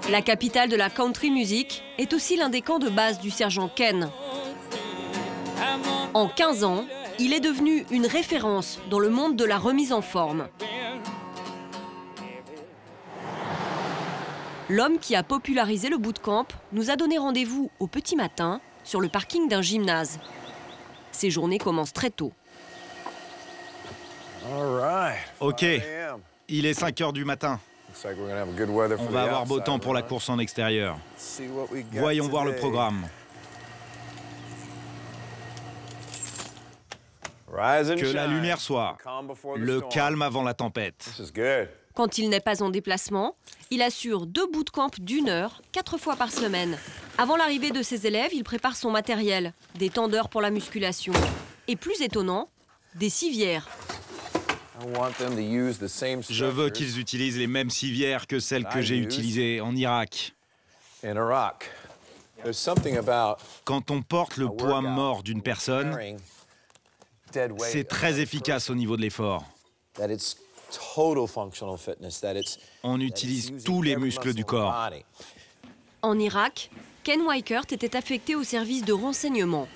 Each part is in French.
La capitale de la country music est aussi l'un des camps de base du sergent Ken. En 15 ans, il est devenu une référence dans le monde de la remise en forme. L'homme qui a popularisé le bootcamp nous a donné rendez-vous au petit matin sur le parking d'un gymnase. Ces journées commencent très tôt. Ok, il est 5 h du matin. On va avoir beau temps pour la course en extérieur. Voyons voir le programme. Que la lumière soit, le calme avant la tempête. Quand il n'est pas en déplacement, il assure 2 bootcamps d'1 heure, 4 fois par semaine. Avant l'arrivée de ses élèves, il prépare son matériel, des tendeurs pour la musculation. Et plus étonnant, des civières. Je veux qu'ils utilisent les mêmes civières que celles que j'ai utilisées en Irak. Quand on porte le poids mort d'une personne, c'est très efficace au niveau de l'effort. On utilise tous les muscles du corps. En Irak, Ken Weickert était affecté au service de renseignement.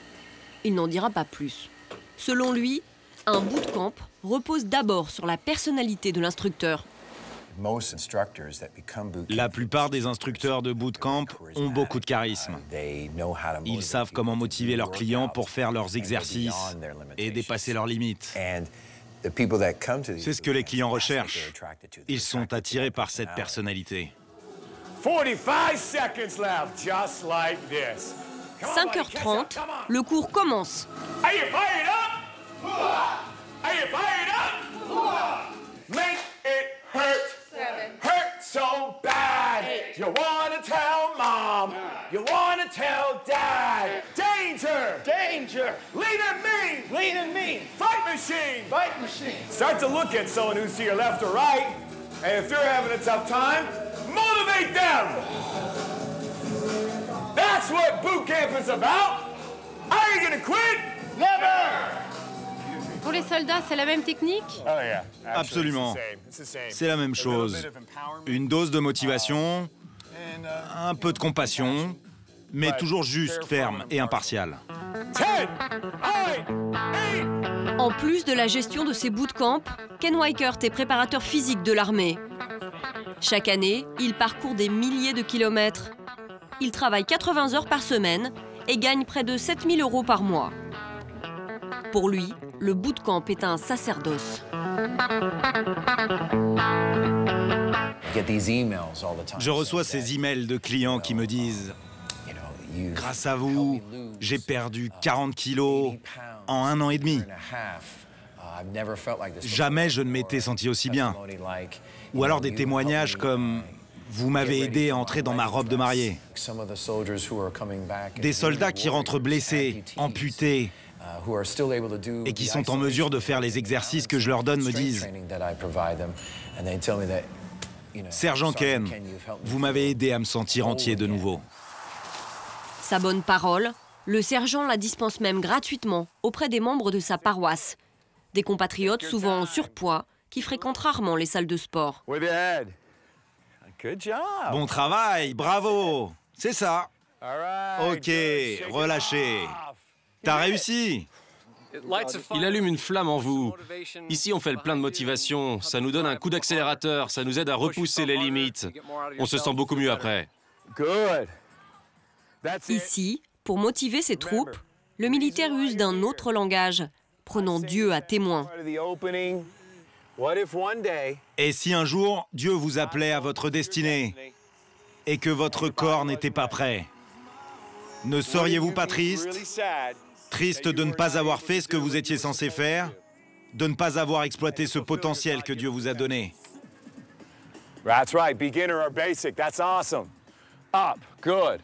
Il n'en dira pas plus. Selon lui, un bootcamp repose d'abord sur la personnalité de l'instructeur. La plupart des instructeurs de bootcamp ont beaucoup de charisme. Ils savent comment motiver leurs clients pour faire leurs exercices et dépasser leurs limites. C'est ce que les clients recherchent. Ils sont attirés par cette personnalité. 5h30, le cours commence. So bad, you wanna tell mom, you wanna tell dad. Danger, danger, lean and mean, lean and mean. Fight machine, fight machine. Start to look at someone who's to your left or right, and if they're having a tough time, motivate them. That's what boot camp is about. Are you gonna quit? Never. Pour les soldats, c'est la même technique? Absolument. C'est la même chose. Une dose de motivation, un peu de compassion, mais toujours juste, ferme et impartial. En plus de la gestion de ces bootcamps, Ken Weickert est préparateur physique de l'armée. Chaque année, il parcourt des milliers de kilomètres. Il travaille 80 heures par semaine et gagne près de 7 000 € par mois. Pour lui, le bootcamp est un sacerdoce. Je reçois ces emails de clients qui me disent « Grâce à vous, j'ai perdu 40 kilos en 1 an et demi. Jamais je ne m'étais senti aussi bien. » Ou alors des témoignages comme « Vous m'avez aidé à entrer dans ma robe de mariée. » Des soldats qui rentrent blessés, amputés, et qui sont en mesure de faire les exercices que je leur donne me disent « Sergent Ken, vous m'avez aidé à me sentir entier de nouveau. » Sa bonne parole, le sergent la dispense même gratuitement auprès des membres de sa paroisse. Des compatriotes souvent en surpoids qui fréquentent rarement les salles de sport. Bon travail, bravo, c'est ça. Ok, relâchez. T'as réussi. Il allume une flamme en vous. Ici, on fait le plein de motivation. Ça nous donne un coup d'accélérateur. Ça nous aide à repousser les limites. On se sent beaucoup mieux après. Ici, pour motiver ses troupes, le militaire use d'un autre langage, prenant Dieu à témoin. Et si un jour, Dieu vous appelait à votre destinée et que votre corps n'était pas prêt, ne seriez-vous pas triste? Triste de ne pas avoir fait ce que vous étiez censé faire, de ne pas avoir exploité ce potentiel que Dieu vous a donné. That's right, beginner or basic, that's awesome. Up, good.